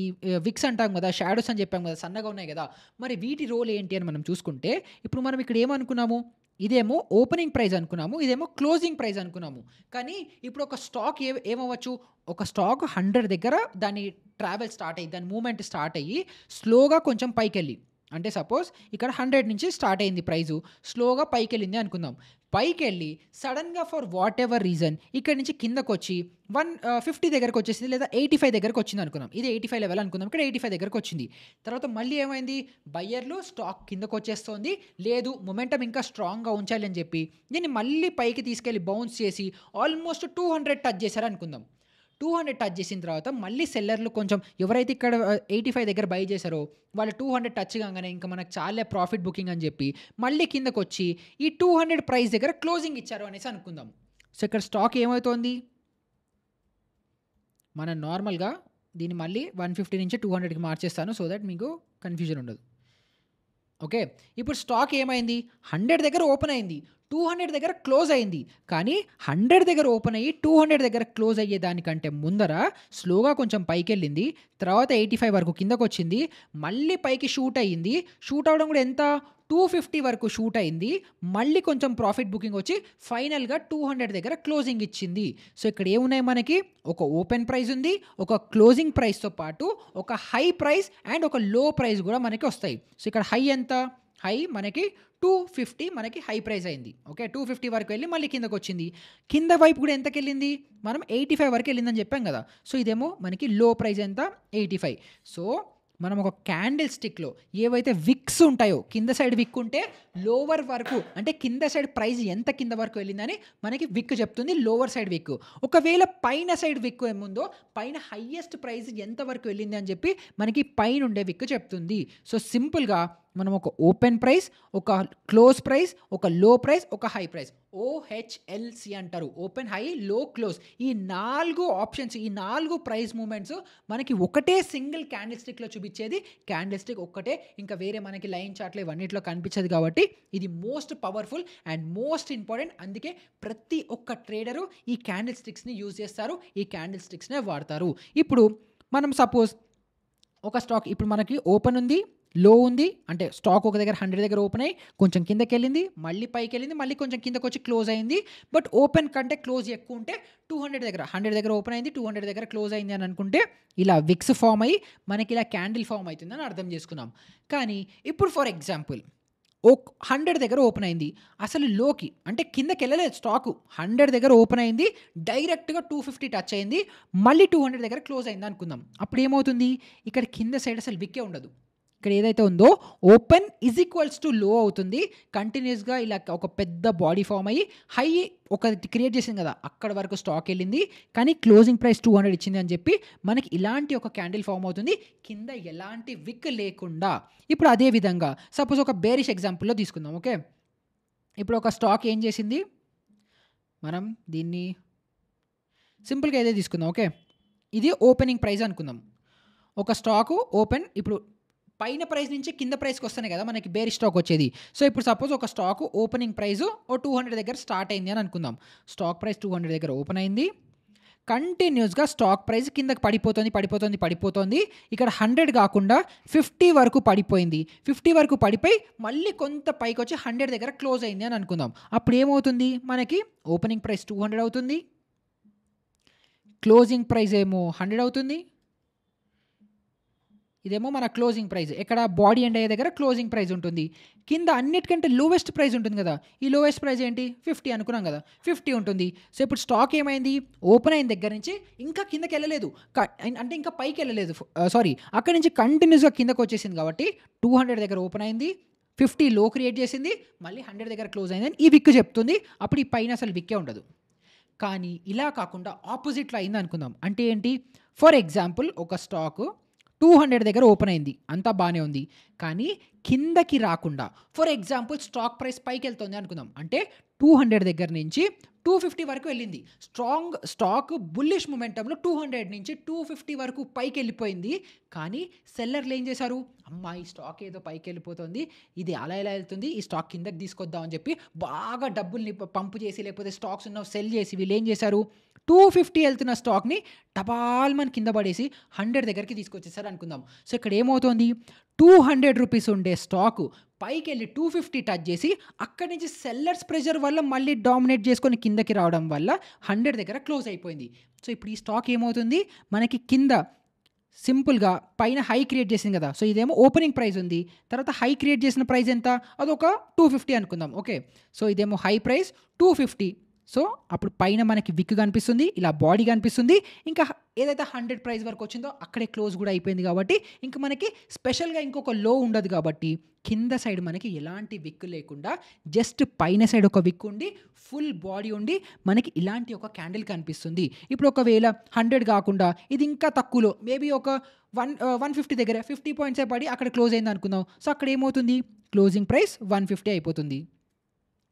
విక్స్ అంటాం కదా! షాడోస్ అని చెప్పాం కదా! సన్నగా ఉన్నాయి కదా! మరి వీటి రోల్ ఏంటి అని మనం చూసుకుంటే ఇప్పుడు మనం ఇక్కడ ఏమనుకున్నాము? ఇదేమో ఓపెనింగ్ ప్రైస్ అనుకున్నాము. ఇదేమో క్లోజింగ్ ప్రైస్ అనుకున్నాము. కానీ ఇప్పుడు ఒక స్టాక్ ఏమవ్వచ్చు? ఒక స్టాక్ 100 దగ్గర దాని ట్రావెల్ స్టార్ట్ అయ్యి, దాని మూవ్‌మెంట్ స్టార్ట్ అయ్యి స్లోగా కొంచెం పైకెళ్ళి అంటే సపోజ్ ఇక్కడ 100 నుంచి స్టార్ట్ అయింది ప్రైసు. స్లోగా పైకెళ్ళింది అనుకుందాం. పైకెళ్ళి సడెన్‌గా ఫర్ వాట్ ఎవర్ రీజన్ ఇక్కడి నుంచి కిందకొచ్చి 50 దగ్గరకొచ్చేసింది లేదా 85 దగ్గరకొచ్చింది అనుకుందాం. ఇది 85 లెవెల్ అనుకుందాం. ఇక్కడ 85 దగ్గరకొచ్చింది. తర్వాత మళ్ళీ ఏమైంది? బయ్యర్లు స్టాక్ కిందకొచ్చేస్తోంది. లేదు మొమెంటమ్ ఇంకా స్ట్రాంగ్‌గా ఉంచాలి అని చెప్పి దీన్ని మళ్ళీ పైకి తీసుకెళ్ళి బౌన్స్ చేసి ఆల్మోస్ట్ 200 టచ్ చేశారనుకుందాం. 200 టచ్ చేసిన తర్వాత మళ్ళీ సెల్లర్లు కొంచెం ఎవరైతే ఇక్కడ 85 దగ్గర బై చేశారో వాళ్ళు 200 టచ్ కాగానే ఇంకా మనకు చాలే ప్రాఫిట్ బుకింగ్ అని చెప్పి మళ్ళీ కిందకొచ్చి ఈ 200 ప్రైస్ దగ్గర క్లోజింగ్ ఇచ్చారు అనేసి అనుకుందాం. సో, ఇక్కడ స్టాక్ ఏమవుతోంది? మనం నార్మల్‌గా దీన్ని మళ్ళీ 150 నుంచి 200కి మార్చేస్తాను. సో దట్ మీకు కన్‌ఫ్యూజన్ ఉండదు. ఓకే. ఇప్పుడు స్టాక్ ఏమైంది? 100 దగ్గర ఓపెన్ అయింది. 200 దగ్గర క్లోజ్ అయింది. కానీ 100 దగ్గర ఓపెన్ అయ్యి 200 దగ్గర క్లోజ్ అయ్యేదానికంటే ముందర స్లోగా కొంచెం పైకెళ్ళింది. తర్వాత 85 వరకు కిందకొచ్చింది. మళ్ళీ పైకి షూట్ అయ్యింది. షూట్ అవ్వడం కూడా ఎంత? 250 వరకు షూట్ అయింది. మళ్ళీ కొంచెం ప్రాఫిట్ బుకింగ్ వచ్చి ఫైనల్‌గా 200 దగ్గర క్లోజింగ్ ఇచ్చింది. సో, ఇక్కడ ఏమున్నాయి మనకి? ఒక ఓపెన్ ప్రైస్ ఉంది. ఒక క్లోజింగ్ ప్రైస్‌తో పాటు ఒక హై ప్రైస్ అండ్ ఒక లో ప్రైస్ గూడా మనకి వస్తాయి. సో, ఇక్కడ హై ఎంత? హై మనకి 250 మనకి హై ప్రైస్ అయింది. ఓకే. 250 వరకు వెళ్ళి మళ్ళీ కిందకొచ్చింది. కింద వైపు కూడా ఎంతకెళ్ళింది? మనం 85 వరకు వెళ్ళిందని చెప్పాం గదా! సో, ఇదేమో మనకి లో ప్రైస్ ఎంత? 85. సో, మనం ఒక క్యాండిల్ స్టిక్‌లో ఏవైతే విక్స్ ఉంటాయో, కింద సైడ్ విక్ ఉంటే లోవర్ వరకు అంటే కింద సైడ్ ప్రైస్ ఎంత కింద వరకు వెళ్ళిందని మనకి విక్ చెప్తుంది. లోవర్ సైడ్ విక్. ఒకవేళ పైన సైడ్ విక్ ఏముందో పైన హైయెస్ట్ ప్రైస్ ఎంత వరకు వెళ్ళింది అని చెప్పి మనకి పైనుండే విక్ చెప్తుంది. సో, సింపుల్‌గా మనం ఒక ఓపెన్ ప్రైస్, ఒక క్లోజ్ ప్రైస్, ఒక లో ప్రైస్, ఒక హై ప్రైస్ ఓహెచ్ఎల్‌సి అంటారు. ఓపెన్, హై, లో, క్లోజ్. ఈ 4 ఆప్షన్స్, ఈ 4 ప్రైస్ మూవ్‌మెంట్స్ మనకి ఒకటే సింగిల్ క్యాండిల్ స్టిక్‌లో చూపించేది క్యాండిల్ స్టిక్ ఒక్కటే. ఇంకా వేరే మనకి లైన్ చార్ట్‌లో ఇవన్నిట్లో కనిపించదు కాబట్టి ఇది most powerful and most important. అందుకే ప్రతి ఒక్క ట్రేడరు ఈ క్యాండిల్ స్టిక్స్‌ని యూజ్ చేస్తారు. ఈ క్యాండిల్ స్టిక్స్‌నే వాడతారు. ఇప్పుడు మనం సపోజ్ ఒక స్టాక్ ఇప్పుడు మనకి ఓపెన్ ఉంది, లో ఉంది. అంటే స్టాక్ ఒక దగ్గర 100 దగ్గర ఓపెన్ అయ్యి కొంచెం కిందకెళ్ళింది, మళ్ళీ పైకెళ్ళింది, మళ్ళీ కొంచెం కిందకొచ్చి క్లోజ్ అయింది. బట్ ఓపెన్ కంటే క్లోజ్ ఎక్కువ ఉంటే 200 దగ్గర 100 దగ్గర ఓపెన్ అయింది, 200 దగ్గర క్లోజ్ అయింది అని అనుకుంటే ఇలా విక్స్ ఫార్మ్ అయ్యి మనకి ఇలా క్యాండిల్ ఫార్మ్ అవుతుందని అర్థం చేసుకున్నాం. కానీ ఇప్పుడు ఫర్ ఎగ్జాంపుల్ 100 దగ్గర ఓపెన్ అయింది. అసలు లోకి అంటే కిందకెళ్ళలేదు స్టాకు. 100 దగ్గర ఓపెన్ అయింది. డైరెక్ట్‌గా 250 టచ్ అయింది. మళ్ళీ 200 దగ్గర క్లోజ్ అయింది అనుకుందాం. అప్పుడు ఏమవుతుంది? ఇక్కడ కింద సైడ్ అసలు విక్కే ఉండదు. ఇక్కడ ఏదైతే ఉందో ఓపెన్ ఈజ్ ఈక్వల్స్ టు లో అవుతుంది. కంటిన్యూస్‌గా ఇలా ఒక పెద్ద బాడీ ఫార్మ్ అయ్యి హై ఒకటి క్రియేట్ చేసింది కదా! అక్కడ వరకు స్టాక్ వెళ్ళింది. కానీ క్లోజింగ్ ప్రైస్ 200 ఇచ్చింది అని చెప్పి మనకి ఇలాంటి ఒక క్యాండిల్ ఫార్మ్ అవుతుంది. కింద ఎలాంటి విక్ లేకుండా. ఇప్పుడు అదే విధంగా సపోజ్ ఒక బేరిష్ ఎగ్జాంపుల్‌లో తీసుకుందాం. ఓకే. ఇప్పుడు ఒక స్టాక్ ఏం చేసింది? మనం దీన్ని సింపుల్‌గా ఇదే తీసుకుందాం. ఓకే. ఇది ఓపెనింగ్ ప్రైస్ అనుకుందాం. ఒక స్టాకు ఓపెన్ ఇప్పుడు పైన ప్రైస్ నుంచి కింద ప్రైస్‌కి వస్తేనే కదా మనకి బేరిష్ స్టాక్ వచ్చేది. సో, ఇప్పుడు సపోజ్ ఒక స్టాకు ఓపెనింగ్ ప్రైస్ 200 దగ్గర స్టార్ట్ అయింది అని అనుకుందాం. స్టాక్ ప్రైస్ 200 దగ్గర ఓపెన్ అయింది. కంటిన్యూస్‌గా స్టాక్ ప్రైస్ కిందకి పడిపోతోంది. ఇక్కడ 100 కాకుండా 50 వరకు పడిపోయింది. 50 వరకు పడిపోయి మళ్ళీ కొంత పైకొచ్చి 100 దగ్గర క్లోజ్ అయింది అని అనుకుందాం. అప్పుడు ఏమవుతుంది? మనకి ఓపెనింగ్ ప్రైస్ 200 అవుతుంది. క్లోజింగ్ ప్రైస్ ఏమో 100 అవుతుంది. ఇదేమో మన క్లోజింగ్ ప్రైస్. ఎక్కడ? బాడీ ఎండ్ అయ్యే దగ్గర క్లోజింగ్ ప్రైస్ ఉంటుంది. కింద అన్నిటికంటే లోవెస్ట్ ప్రైస్ ఉంటుంది కదా! ఈ లోవెస్ట్ ప్రైస్ ఏంటి? 50 అనుకున్నాం కదా! 50 ఉంటుంది. సో, ఇప్పుడు స్టాక్ ఏమైంది? ఓపెన్ అయిన దగ్గర నుంచి ఇంకా కిందకెళ్ళలేదు. అంటే ఇంకా పైకెళ్ళలేదు. సారీ, అక్కడి నుంచి కంటిన్యూస్‌గా కిందకొచ్చేసింది కాబట్టి 200 దగ్గర ఓపెన్ అయింది. 50 లో క్రియేట్ చేసింది. మళ్ళీ 100 దగ్గర క్లోజ్ అయిందని ఈ విక్ చెప్తుంది. అప్పుడు ఈ పైన అసలు విక్కే ఉండదు. కానీ ఇలా కాకుండా ఆపోజిట్‌లో అయిందనుకుందాం. అంటే ఏంటి? ఫర్ ఎగ్జాంపుల్ ఒక స్టాకు 200 దగ్గర ఓపెన్ అయింది. అంతా బానే ఉంది. కానీ కిందకి రాకుండా ఫర్ ఎగ్జాంపుల్ స్టాక్ ప్రైస్ పైకెళ్తోంది అనుకుందాం. అంటే 200 దగ్గర నుంచి 250 వరకు వెళ్ళింది. స్టాక్ బుల్లిష్ మొమెంటంలో 200 నుంచి 250 వరకు పైకెళ్ళిపోయింది. కానీ సెల్లర్లు ఏం చేశారు? అమ్మా! ఈ స్టాక్ ఏదో పైకెళ్ళిపోతుంది. ఇది అలా ఎలా వెళ్తుంది? ఈ స్టాక్ కిందకి తీసుకొద్దాం అని చెప్పి బాగా డబ్బుల్ని పంపు చేసి లేకపోతే స్టాక్స్ ఉన్నవి సెల్ చేసి వీళ్ళేం చేశారు? 250 వెళ్తున్న స్టాక్‌ని టపాల్మని కింద పడేసి 100 దగ్గరికి తీసుకొచ్చేసారు అనుకుందాం. సో, ఇక్కడ ఏమవుతోంది? 200 రూపీస్ ఉండే స్టాకు పైకెళ్ళి 250 టచ్ చేసి అక్కడి నుంచి సెల్లర్స్ ప్రెషర్ వల్ల మళ్ళీ డామినేట్ చేసుకొని కిందకి రావడం వల్ల 100 దగ్గర క్లోజ్ అయిపోయింది. సో, ఇప్పుడు ఈ స్టాక్ ఏమవుతుంది? మనకి కింద సింపుల్‌గా పైన హై క్రియేట్ చేసింది కదా! సో, ఇదేమో ఓపెనింగ్ ప్రైస్ ఉంది. తర్వాత హై క్రియేట్ చేసిన ప్రైస్ ఎంత? అదొక 250 అనుకుందాం. ఓకే. సో, ఇదేమో హై ప్రైస్ 250. సో, అప్పుడు పైన మనకి విక్ కనిపిస్తుంది. ఇలా బాడీ కనిపిస్తుంది. ఇంకా ఏదైతే 100 ప్రైస్ వరకు వచ్చిందో అక్కడే క్లోజ్ కూడా అయిపోయింది కాబట్టి ఇంక మనకి స్పెషల్‌గా ఇంకొక లో ఉండదు కాబట్టి కింద సైడ్ మనకి ఎలాంటి విక్ లేకుండా జస్ట్ పైన సైడ్ ఒక విక్ ఉండి ఫుల్ బాడీ ఉండి మనకి ఇలాంటి ఒక క్యాండిల్ కనిపిస్తుంది. ఇప్పుడు ఒకవేళ 100 కాకుండా ఇది ఇంకా తక్కువలో మేబీ ఒక 150 దగ్గర 50 పాయింట్సే పడి అక్కడ క్లోజ్ అయింది అనుకుందాం. సో, అక్కడ ఏమవుతుంది? క్లోజింగ్ ప్రైస్ 150 అయిపోతుంది.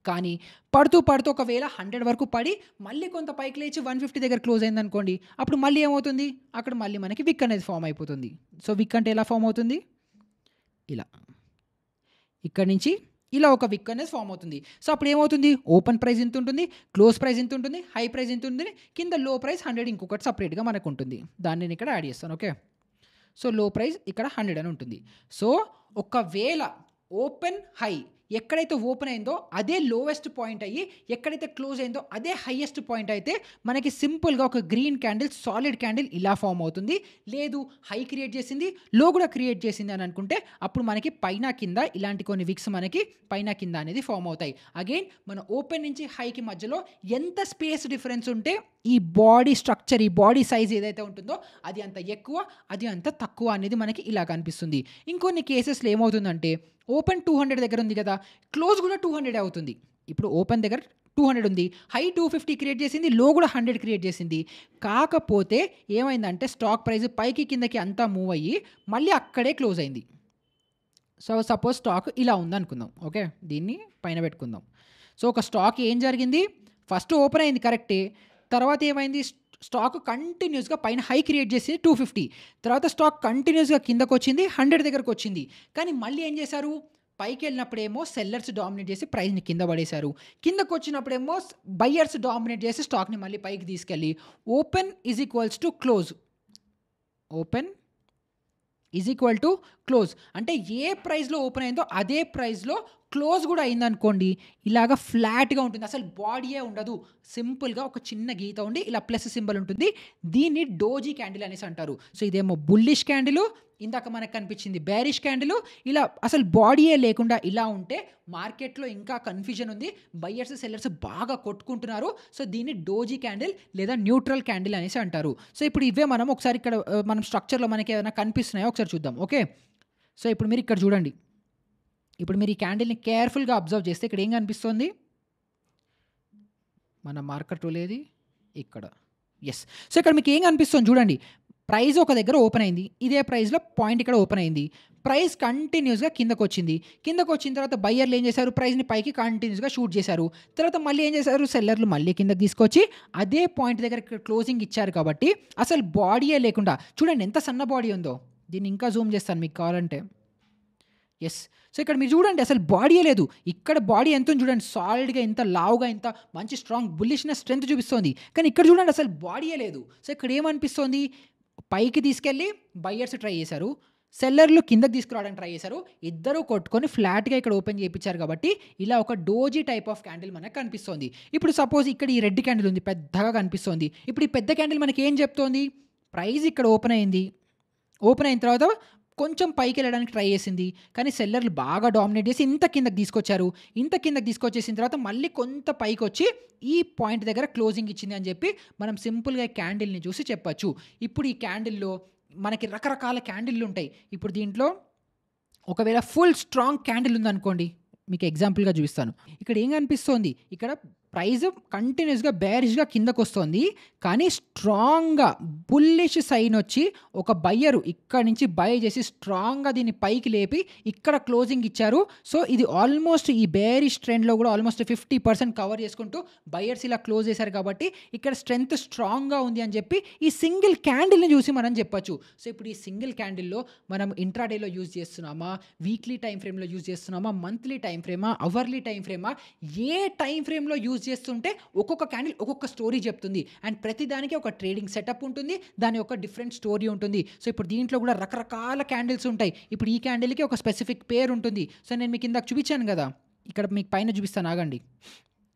కానీ పడుతూ ఒకవేళ 100 వరకు పడి మళ్ళీ కొంత పైకి లేచి 150 దగ్గర క్లోజ్ అయిందనుకోండి. అప్పుడు మళ్ళీ ఏమవుతుంది? అక్కడ మళ్ళీ మనకి విక్ అనేది ఫార్మ్ అయిపోతుంది. సో, విక్ అంటే ఎలా ఫార్మ్ అవుతుంది? ఇలా. ఇక్కడి నుంచి ఇలా ఒక విక్ అనేది ఫామ్ అవుతుంది. సో, అప్పుడేమవుతుంది? ఓపెన్ ప్రైస్ ఇంతుంటుంది, క్లోజ్ ప్రైస్ ఇంతుంటుంది, హై ప్రైస్ ఇంతుంటుంది, కింద లో ప్రైస్ 100 ఇంకొకటి సెపరేట్‌గా మనకుంటుంది. దాన్ని నేనిక్కడ యాడ్ చేస్తాను. ఓకే. సో, లో ప్రైస్ ఇక్కడ 100 అని ఉంటుంది. సో, ఒకవేళ ఓపెన్, హై ఎక్కడైతే ఓపెన్ అయిందో అదే లోవెస్ట్ పాయింట్ అయ్యి, ఎక్కడైతే క్లోజ్ అయిందో అదే హైయెస్ట్ పాయింట్ అయితే మనకి సింపుల్‌గా ఒక గ్రీన్ క్యాండిల్, సాలిడ్ క్యాండిల్ ఇలా ఫార్మ్ అవుతుంది. లేదు హై క్రియేట్ చేసింది, లో కూడా క్రియేట్ చేసింది అని అనుకుంటే అప్పుడు మనకి పైన, కింద ఇలాంటి కొన్ని విక్స్ మనకి పైన, కింద అనేది ఫార్మ్ అవుతాయి. అగైన్ మన ఓపెన్ నుంచి హైకి మధ్యలో ఎంత స్పేస్ డిఫరెన్స్ ఉంటే ఈ బాడీ స్ట్రక్చర్, ఈ బాడీ సైజ్ ఏదైతే ఉంటుందో అది అంత ఎక్కువ, అది అంత తక్కువ అనేది మనకి ఇలా కనిపిస్తుంది. ఇంకొన్ని కేసెస్‌లో ఏమవుతుందంటే ఓపెన్ 200 దగ్గర ఉంది కదా! క్లోజ్ కూడా 200 అవుతుంది. ఇప్పుడు ఓపెన్ దగ్గర 200 ఉంది. హై 250 క్రియేట్ చేసింది. లో కూడా 100 క్రియేట్ చేసింది. కాకపోతే ఏమైందంటే స్టాక్ ప్రైస్ పైకి, కిందకి అంతా మూవ్ అయ్యి మళ్ళీ అక్కడే క్లోజ్ అయింది. సో, సపోజ్ స్టాక్ ఇలా ఉందనుకుందాం. ఓకే. దీన్ని పైన పెట్టుకుందాం. సో, ఒక స్టాక్ ఏం జరిగింది? ఫస్ట్ ఓపెన్ అయింది కరెక్టే. తర్వాత ఏమైంది? స్టాక్ కంటిన్యూస్‌గా పైన హై క్రియేట్ చేసింది 250. తర్వాత స్టాక్ కంటిన్యూస్‌గా కిందకొచ్చింది. 100 దగ్గరకొచ్చింది. కానీ మళ్ళీ ఏం చేశారు? పైకెళ్ళినప్పుడేమో సెల్లర్స్ డామినేట్ చేసి ప్రైస్‌ని కింద పడేశారు. కిందకొచ్చినప్పుడేమో బయర్స్ డామినేట్ చేసి స్టాక్‌ని మళ్ళీ పైకి తీసుకెళ్ళి open is equals to close. Open is equal to close. అంటే ఏ ప్రైస్‌లో ఓపెన్ అయిందో అదే ప్రైస్‌లో క్లోజ్ కూడా అయిందనుకోండి, ఇలాగ ఫ్లాట్‌గా ఉంటుంది. అసలు బాడీయే ఉండదు. సింపుల్‌గా ఒక చిన్న గీత ఉండి ఇలా ప్లస్ సింబల్ ఉంటుంది. దీన్ని డోజీ క్యాండిల్ అనేసి అంటారు. సో, ఇదేమో బుల్లిష్ క్యాండిలు, ఇందాక మనకు కనిపించింది బేరిష్ క్యాండిలు. ఇలా అసలు బాడీయే లేకుండా ఇలా ఉంటే మార్కెట్‌లో ఇంకా కన్‌ఫ్యూజన్ ఉంది. బయర్స్, సెల్లర్స్ బాగా కొట్టుకుంటున్నారు. సో, దీన్ని డోజీ క్యాండిల్ లేదా న్యూట్రల్ క్యాండిల్ అనేసి అంటారు. సో, ఇప్పుడు ఇవే మనం ఒకసారి ఇక్కడ మనం స్ట్రక్చర్‌లో మనకి ఏమైనా కనిపిస్తున్నాయో ఒకసారి చూద్దాం. ఓకే. సో, ఇప్పుడు మీరు ఇక్కడ చూడండి. ఇప్పుడు మీరు ఈ క్యాండిల్‌ని కేర్‌ఫుల్‌గా అబ్జర్వ్ చేస్తే ఇక్కడ ఏం కనిపిస్తోంది? మన మార్కర్ టూల్ ఏది? ఇక్కడ. యెస్. సో, ఇక్కడ మీకు ఏం కనిపిస్తుంది చూడండి. ప్రైస్ ఒక దగ్గర ఓపెన్ అయింది. ఇదే ప్రైస్‌లో పాయింట్ ఇక్కడ ఓపెన్ అయింది. ప్రైస్ కంటిన్యూస్‌గా కిందకొచ్చింది. కిందకొచ్చిన తర్వాత బయ్యర్లు ఏం చేశారు? ప్రైస్‌ని పైకి కంటిన్యూస్‌గా షూట్ చేశారు. తర్వాత మళ్ళీ ఏం చేశారు? సెల్లర్లు మళ్ళీ కిందకి తీసుకొచ్చి అదే పాయింట్ దగ్గర ఇక్కడ క్లోజింగ్ ఇచ్చారు కాబట్టి అసలు బాడీయే లేకుండా చూడండి ఎంత సన్న బాడీ ఉందో. దీన్ని ఇంకా జూమ్ చేస్తాను మీకు కావాలంటే. యెస్. సో, ఇక్కడ మీరు చూడండి అసలు బాడీయే లేదు. ఇక్కడ బాడీ ఎంతుంది చూడండి. సాలిడ్‌గా ఎంత లావుగా ఎంత మంచి స్ట్రాంగ్ బుల్లిష్‌నెస్ స్ట్రెంత్ చూపిస్తోంది. కానీ ఇక్కడ చూడండి అసలు బాడీయే లేదు. సో, ఇక్కడ ఏమనిపిస్తోంది? పైకి తీసుకెళ్ళి బయర్స్ ట్రై చేశారు. సెల్లర్లు కిందకి తీసుకురావడానికి ట్రై చేశారు. ఇద్దరూ కొట్టుకొని ఫ్లాట్‌గా ఇక్కడ ఓపెన్ చేపిచ్చారు కాబట్టి ఇలా ఒక డోజీ టైప్ ఆఫ్ క్యాండిల్ మనకు కనిపిస్తోంది. ఇప్పుడు సపోజ్ ఇక్కడ ఈ రెడ్ క్యాండిల్ ఉంది. పెద్దగా కనిపిస్తోంది. ఇప్పుడు ఈ పెద్ద క్యాండిల్ మనకి ఏం చెప్తోంది? ప్రైస్ ఇక్కడ ఓపెన్ అయింది. ఓపెన్ అయిన తర్వాత కొంచెం పైకెళ్ళడానికి ట్రై చేసింది. కానీ సెల్లర్లు బాగా డామినేట్ చేసి ఇంత కిందకి తీసుకొచ్చారు. ఇంత కిందకి తీసుకొచ్చేసిన తర్వాత మళ్ళీ కొంత పైకొచ్చి ఈ పాయింట్ దగ్గర క్లోజింగ్ ఇచ్చింది అని చెప్పి మనం సింపుల్‌గా ఈ క్యాండిల్‌ని చూసి చెప్పొచ్చు. ఇప్పుడు ఈ క్యాండిల్‌లో మనకి రకరకాల క్యాండిల్‌లు ఉంటాయి. ఇప్పుడు దీంట్లో ఒకవేళ ఫుల్ స్ట్రాంగ్ క్యాండిల్ ఉందనుకోండి. మీకు ఎగ్జాంపుల్‌గా చూపిస్తాను. ఇక్కడ ఏం కనిపిస్తోంది? ఇక్కడ ప్రైస్ కంటిన్యూస్‌గా బేరిష్‌గా కిందకొస్తోంది. కానీ స్ట్రాంగ్‌గా బుల్లిష్ సైన్ వచ్చి ఒక బయ్యరు ఇక్కడి నుంచి బై చేసి స్ట్రాంగ్‌గా దీన్ని పైకి లేపి ఇక్కడ క్లోజింగ్ ఇచ్చారు. సో, ఇది ఆల్మోస్ట్ ఈ బేరిష్ ట్రెండ్‌లో కూడా ఆల్మోస్ట్ 50% కవర్ చేసుకుంటూ బయర్స్ ఇలా క్లోజ్ చేశారు కాబట్టి ఇక్కడ స్ట్రెంత్ స్ట్రాంగ్‌గా ఉంది అని చెప్పి ఈ సింగిల్ క్యాండిల్‌ని చూసి మనం చెప్పొచ్చు. సో, ఇప్పుడు ఈ సింగిల్ క్యాండిల్‌లో మనం ఇంట్రాడేలో యూజ్ చేస్తున్నామా? వీక్లీ టైమ్ ఫ్రేమ్‌లో యూజ్ చేస్తున్నామా? మంత్లీ టైమ్ ఫ్రేమా? అవర్లీ టైమ్ ఫ్రేమా? ఏ టైమ్ ఫ్రేమ్‌లో యూజ్ చేస్తుంటే ఒక్కొక్క క్యాండిల్ ఒక్కొక్క స్టోరీ చెప్తుంది. అండ్ ప్రతి దానికి ఒక ట్రేడింగ్ సెటప్ ఉంటుంది. దాని యొక్క డిఫరెంట్ స్టోరీ ఉంటుంది. సో, ఇప్పుడు దీంట్లో కూడా రకరకాల క్యాండిల్స్ ఉంటాయి. ఇప్పుడు ఈ క్యాండిల్‌కి ఒక స్పెసిఫిక్ పేరు ఉంటుంది. సో, నేను మీకు ఇందాక చూపించాను కదా! ఇక్కడ మీకు పైన చూపిస్తాను ఆగండి.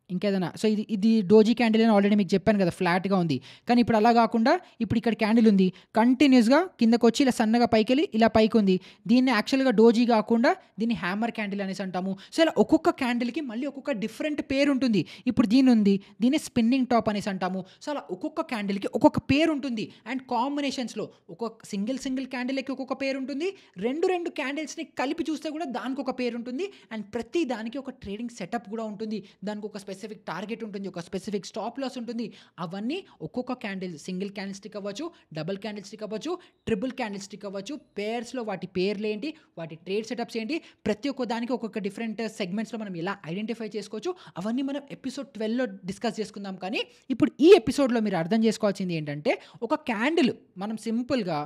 ఇంకేదైనా సో, ఇది డోజీ క్యాండిల్ అని ఆల్రెడీ మీకు చెప్పాను కదా! ఫ్లాట్‌గా ఉంది. కానీ ఇప్పుడు అలా కాకుండా ఇప్పుడు ఇక్కడ క్యాండిల్ ఉంది. కంటిన్యూస్‌గా కిందకొచ్చి ఇలా సన్నగా పైకెళ్ళి ఇలా పైకుంది. దీన్ని యాక్చువల్‌గా డోజీ కాకుండా దీన్ని హ్యామర్ క్యాండిల్ అనేసి అంటాము. సో, ఇలా ఒక్కొక్క క్యాండిల్‌కి మళ్ళీ ఒక్కొక్క డిఫరెంట్ పేరు ఉంటుంది. ఇప్పుడు దీన్నుంది. దీన్ని స్పిన్నింగ్ టాప్ అనేసి అంటాము. సో, అలా ఒక్కొక్క క్యాండిల్‌కి ఒక్కొక్క పేరు ఉంటుంది. అండ్ కాంబినేషన్స్‌లో ఒక్కొక్క సింగిల్ క్యాండిల్‌కి ఒక్కొక్క పేరు ఉంటుంది. 2 క్యాండిల్స్‌ని కలిపి చూస్తే కూడా దానికొక పేరు ఉంటుంది. అండ్ ప్రతి దానికి ఒక ట్రేడింగ్ సెటప్ కూడా ఉంటుంది. దానికి ఒక స్పెసిఫిక్ టార్గెట్ ఉంటుంది. ఒక స్పెసిఫిక్ స్టాప్ లాస్ ఉంటుంది. అవన్నీ ఒక్కొక్క క్యాండిల్ సింగిల్ క్యాండిల్ స్టిక్ అవ్వచ్చు, డబుల్ క్యాండిల్ స్టిక్ అవ్వచ్చు, ట్రిపుల్ క్యాండిల్ స్టిక్ అవ్వచ్చు. పేర్స్‌లో వాటి పేర్లేంటి, వాటి ట్రేడ్ సెటప్స్ ఏంటి, ప్రతి ఒక్క దానికి ఒక్కొక్క డిఫరెంట్ సెగ్మెంట్స్‌లో మనం ఎలా ఐడెంటిఫై చేసుకోవచ్చు, అవన్నీ మనం ఎపిసోడ్ 12లో డిస్కస్ చేసుకుందాం. కానీ ఇప్పుడు ఈ ఎపిసోడ్‌లో మీరు అర్థం చేసుకోవాల్సింది ఏంటంటే ఒక క్యాండిల్ మనం సింపుల్‌గా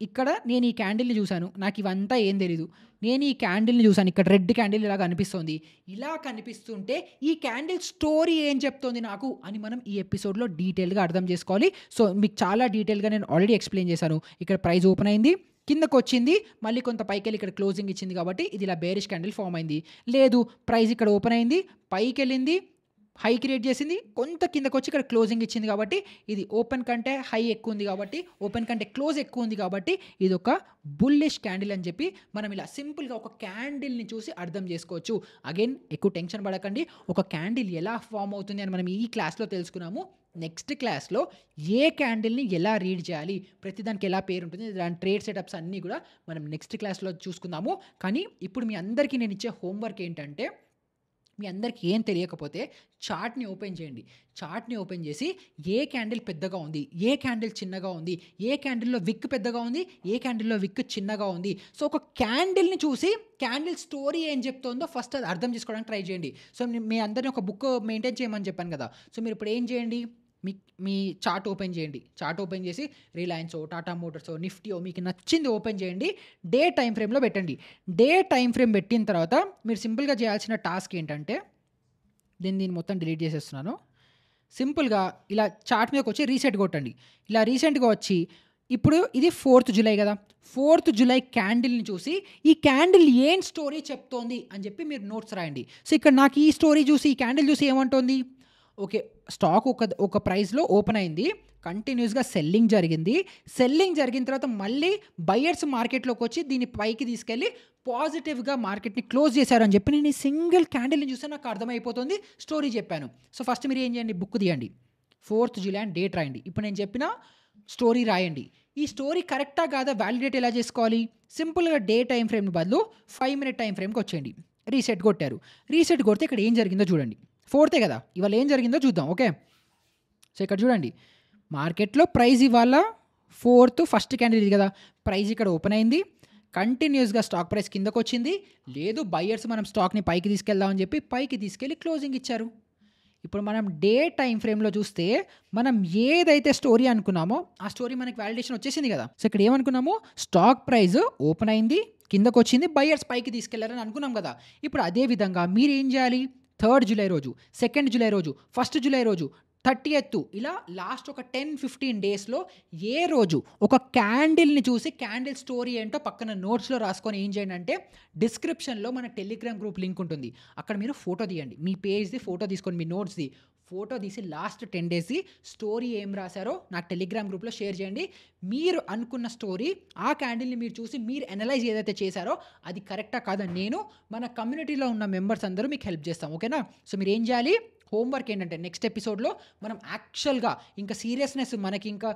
ఇక్కడ నేను ఈ క్యాండిల్‌ని చూసాను. నాకివంతా ఏం తెలీదు. నేను ఈ క్యాండిల్‌ని చూసాను. ఇక్కడ రెడ్ క్యాండిల్ ఇలా కనిపిస్తోంది. ఇలా కనిపిస్తుంటే ఈ క్యాండిల్ స్టోరీ ఏం చెప్తోంది నాకు అని మనం ఈ ఎపిసోడ్‌లో డీటెయిల్‌గా అర్థం చేసుకోవాలి. సో, మీకు చాలా డీటెయిల్‌గా నేను ఆల్రెడీ ఎక్స్‌ప్లెయిన్ చేశాను. ఇక్కడ ప్రైస్ ఓపెన్ అయింది. కిందకొచ్చింది. మళ్ళీ కొంత పైకెళ్ళి ఇక్కడ క్లోజింగ్ ఇచ్చింది కాబట్టి ఇది ఇలా బేరిష్ క్యాండిల్ ఫార్మ్ అయింది. లేదు ప్రైస్ ఇక్కడ ఓపెన్ అయింది. పైకెళ్ళింది. హై క్రియేట్ చేసింది. కొంత కిందకొచ్చి ఇక్కడ క్లోజింగ్ ఇచ్చింది కాబట్టి ఇది ఓపెన్ కంటే హై ఎక్కువుంది కాబట్టి, ఓపెన్ కంటే క్లోజ్ ఎక్కువుంది కాబట్టి ఇదొక బుల్లిష్ క్యాండిల్ అని చెప్పి మనం ఇలా సింపుల్‌గా ఒక క్యాండిల్‌ని చూసి అర్థం చేసుకోవచ్చు. అగైన్ ఎక్కువ టెన్షన్ పడకండి. ఒక క్యాండిల్ ఎలా ఫార్మ్ అవుతుంది అని మనం ఈ క్లాస్‌లో తెలుసుకున్నాము. నెక్స్ట్ క్లాస్‌లో ఏ క్యాండిల్‌ని ఎలా రీడ్ చేయాలి, ప్రతిదానికి ఎలా పేరుంటుంది, దాని ట్రేడ్ సెటప్స్ అన్నీ కూడా మనం నెక్స్ట్ క్లాస్‌లో చూసుకుందాము. కానీ ఇప్పుడు మీ అందరికీ నేనిచ్చే హోంవర్క్ ఏంటంటే మీ అందరికి ఏం తెలియకపోతే చార్ట్‌ని ఓపెన్ చేయండి. చార్ట్‌ని ఓపెన్ చేసి ఏ క్యాండిల్ పెద్దగా ఉంది, ఏ క్యాండిల్ చిన్నగా ఉంది, ఏ క్యాండిల్‌లో విక్ పెద్దగా ఉంది, ఏ క్యాండిల్‌లో విక్ చిన్నగా ఉంది. సో, ఒక క్యాండిల్‌ని చూసి క్యాండిల్ స్టోరీ ఏం చెప్తోందో ఫస్ట్ అది అర్థం చేసుకోవడానికి ట్రై చేయండి. సో, మీ అందరిని ఒక బుక్ మెయింటైన్ చేయమని చెప్పాను కదా! సో, మీరు ఇప్పుడు ఏం చేయండి, మీ మీ చార్ట్ ఓపెన్ చేయండి. చార్ట్ ఓపెన్ చేసి రిలయన్సో, టాటా మోటార్సో, నిఫ్టీయో మీకు నచ్చింది ఓపెన్ చేయండి. డే టైమ్ ఫ్రేమ్‌లో పెట్టండి. డే టైమ్ ఫ్రేమ్ పెట్టిన తర్వాత మీరు సింపుల్‌గా చేయాల్సిన టాస్క్ ఏంటంటే దీన్ని మొత్తం డిలీట్ చేసేస్తున్నాను. సింపుల్‌గా ఇలా చార్ట్ మీదకొచ్చి రీసెట్ కొట్టండి. ఇలా రీసెంట్‌గా వచ్చి ఇప్పుడు ఇది 4థ్ జులై గదా! 4థ్ జులై క్యాండిల్‌ని చూసి ఈ క్యాండిల్ ఏం స్టోరీ చెప్తోంది అని చెప్పి మీరు నోట్స్ రాయండి. సో, ఇక్కడ నాకు ఈ స్టోరీ చూసి ఈ క్యాండిల్ చూసి ఏమంటోంది? ఓకే. స్టాక్ ఒక ప్రైస్‌లో ఓపెన్ అయింది. కంటిన్యూయస్‌గా సెల్లింగ్ జరిగింది. సెల్లింగ్ జరిగిన తర్వాత మళ్ళీ బయర్స్ మార్కెట్‌లోకొచ్చి దీన్ని పైకి తీసుకెళ్ళి పాజిటివ్‌గా మార్కెట్‌ని క్లోజ్ చేశారని చెప్పి నేను ఈ సింగిల్ క్యాండిల్‌ని చూస్తే నాకు అర్థమైపోతుంది. స్టోరీ చెప్పాను. సో, ఫస్ట్ మీరు ఏం చేయండి, బుక్ తీయండి. 4థ్ జులై అని డేట్ రాయండి. ఇప్పుడు నేను చెప్పిన స్టోరీ రాయండి. ఈ స్టోరీ కరెక్టా కాదా వాలిడేట్ ఎలా చేసుకోవాలి? సింపుల్‌గా డే టైమ్ ఫ్రేమ్ బదులు 5 మినిట్ టైమ్ ఫ్రేమ్‌కి వచ్చేయండి. రీసెట్ కొట్టారు. రీసెట్ కొడితే ఇక్కడ ఏం జరిగిందో చూడండి. 4థే కదా! ఇవాళ ఏం జరిగిందో చూద్దాం. ఓకే. సో, ఇక్కడ చూడండి. మార్కెట్‌లో ప్రైస్ ఇవాళ 4థ్ ఫస్ట్ క్యాండిల్ ఇది కదా! ప్రైస్ ఇక్కడ ఓపెన్ అయింది. కంటిన్యూయస్‌గా స్టాక్ ప్రైస్ కిందకొచ్చింది. లేదు బయర్స్ మనం స్టాక్‌ని పైకి తీసుకెళ్దాం అని చెప్పి పైకి తీసుకెళ్ళి క్లోజింగ్ ఇచ్చారు. ఇప్పుడు మనం డే టైమ్ ఫ్రేమ్‌లో చూస్తే మనం ఏదైతే స్టోరీ అనుకున్నామో ఆ స్టోరీ మనకి వాలిడేషన్ వచ్చేసింది కదా! సో, ఇక్కడ ఏమనుకున్నాము, స్టాక్ ప్రైస్ ఓపెన్ అయింది. కిందకొచ్చింది. బయర్స్ పైకి తీసుకెళ్లారని అనుకున్నాం కదా! ఇప్పుడు అదే విధంగా మీరేం చేయాలి? 3 జులై రోజు, 2 జులై రోజు, 1 జులై రోజు, 30థ్ ఇలా లాస్ట్ ఒక 10, 15 డేస్‌లో ఏ రోజు ఒక క్యాండిల్‌ని చూసి క్యాండిల్ స్టోరీ ఏంటో పక్కన నోట్స్‌లో రాసుకొని ఏం చేయండి అంటే డిస్క్రిప్షన్‌లో మన టెలిగ్రామ్ గ్రూప్ లింక్ ఉంటుంది. అక్కడ మీరు ఫోటో తీయండి. మీ పేజ్‌ది ఫోటో తీసుకొని మీ నోట్స్‌ది ఫోటో తీసి లాస్ట్ 10 డేస్‌ది స్టోరీ ఏం రాసారో నాకు టెలిగ్రామ్ గ్రూప్‌లో షేర్ చేయండి. మీరు అనుకున్న స్టోరీ ఆ క్యాండిల్‌ని మీరు చూసి మీరు అనలైజ్ ఏదైతే చేశారో అది కరెక్టా కాదా నేను మన కమ్యూనిటీలో ఉన్న మెంబర్స్ అందరూ మీకు హెల్ప్ చేస్తాం. ఓకేనా? సో, మీరేం చేయాలి, హోంవర్క్ ఏంటంటే నెక్స్ట్ ఎపిసోడ్‌లో మనం యాక్చువల్‌గా ఇంకా సీరియస్‌నెస్ మనకి ఇంకా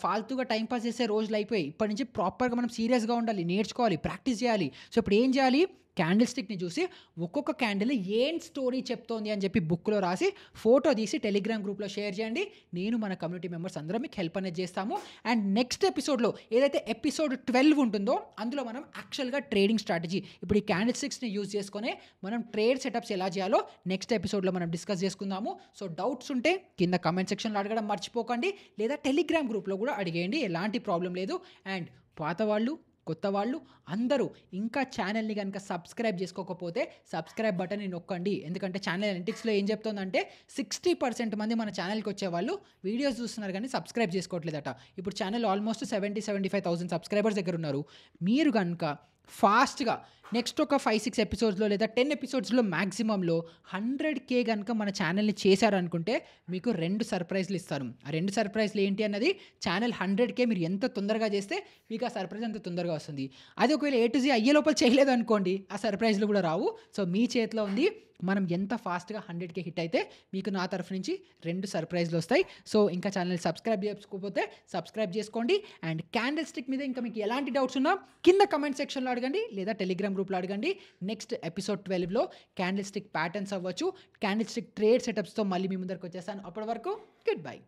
ఫాల్తుగా టైమ్ పాస్ చేసే రోజులు అయిపోయాయి. ఇప్పటి నుంచి ప్రాపర్‌గా మనం సీరియస్‌గా ఉండాలి. నేర్చుకోవాలి. ప్రాక్టీస్ చేయాలి. సో, ఇప్పుడు ఏం చేయాలి, క్యాండిల్ స్టిక్‌ని చూసి ఒక్కొక్క క్యాండిల్ ఏం స్టోరీ చెప్తోంది అని చెప్పి బుక్‌లో రాసి ఫోటో తీసి టెలిగ్రామ్ గ్రూప్‌లో షేర్ చేయండి. నేను మన కమ్యూనిటీ మెంబర్స్ అందరం మీకు హెల్ప్ అనేది చేస్తాము. అండ్ నెక్స్ట్ ఎపిసోడ్‌లో ఏదైతే ఎపిసోడ్ 12 ఉంటుందో అందులో మనం యాక్చువల్‌గా ట్రేడింగ్ స్ట్రాటజీ ఇప్పుడు ఈ క్యాండిల్ స్టిక్స్‌ని యూజ్ చేసుకొని మనం ట్రేడ్ సెటప్స్ ఎలా చేయాలో నెక్స్ట్ ఎపిసోడ్‌లో మనం డిస్కస్ చేసుకుందాము. సో, డౌట్స్ ఉంటే కింద కామెంట్ సెక్షన్‌లో అడగడం మర్చిపోకండి. లేదా టెలిగ్రామ్ గ్రూప్‌లో కూడా అడిగేయండి. ఎలాంటి ప్రాబ్లం లేదు. అండ్ పాత వాళ్ళు, కొత్త వాళ్ళు అందరూ ఇంకా ఛానల్‌ని గనుక సబ్స్క్రైబ్ చేసుకోకపోతే సబ్స్క్రైబ్ బటన్‌ని నొక్కండి. ఎందుకంటే ఛానల్ అనలిటిక్స్‌లో ఏం చెప్తోందంటే 60% మంది మన ఛానల్‌కి వచ్చేవాళ్ళు వీడియోస్ చూస్తున్నారు కానీ సబ్స్క్రైబ్ చేసుకోవట్లేదట. ఇప్పుడు ఛానల్ ఆల్మోస్ట్ 75,000 సబ్స్క్రైబర్స్ దగ్గర ఉన్నారు. మీరు గనుక ఫాస్ట్‌గా నెక్స్ట్ ఒక 5, 6 ఎపిసోడ్స్‌లో లేదా 10 ఎపిసోడ్స్‌లో మాక్సిమంలో 100K గనుక మన ఛానల్‌ని చేశారనుకుంటే మీకు 2 సర్ప్రైజ్‌లు ఇస్తారు. ఆ 2 సర్ప్రైజ్‌లు ఏంటి అన్నది ఛానల్ 100K మీరు ఎంత తొందరగా చేస్తే మీకు ఆ సర్ప్రైజ్ అంత తొందరగా వస్తుంది. అది ఒకవేళ A to Z అయ్యే లోపల చేయలేదనుకోండి ఆ సర్ప్రైజ్‌లు కూడా రావు. సో, మీ చేతిలో ఉంది. మనం ఎంత ఫాస్ట్‌గా 100K హిట్ అయితే మీకు నా తరఫు నుంచి 2 సర్ప్రైజ్‌లు వస్తాయి. సో, ఇంకా ఛానల్ సబ్స్క్రైబ్ చేసుకోకపోతే సబ్స్క్రైబ్ చేసుకోండి. అండ్ క్యాండిల్ స్టిక్ మీద ఇంకా మీకు ఎలాంటి డౌట్స్ ఉన్నా కింద కామెంట్ సెక్షన్‌లో అడగండి లేదా టెలిగ్రామ్ గ్రూప్‌లో అడగండి. నెక్స్ట్ ఎపిసోడ్ 12లో క్యాండిల్ స్టిక్ ప్యాటర్న్స్ అవ్వచ్చు, క్యాండిల్ స్టిక్ ట్రేడ్ సెటప్స్‌తో మళ్ళీ మీ ముందరికి వచ్చేస్తాను. అప్పటి వరకు గుడ్ బై.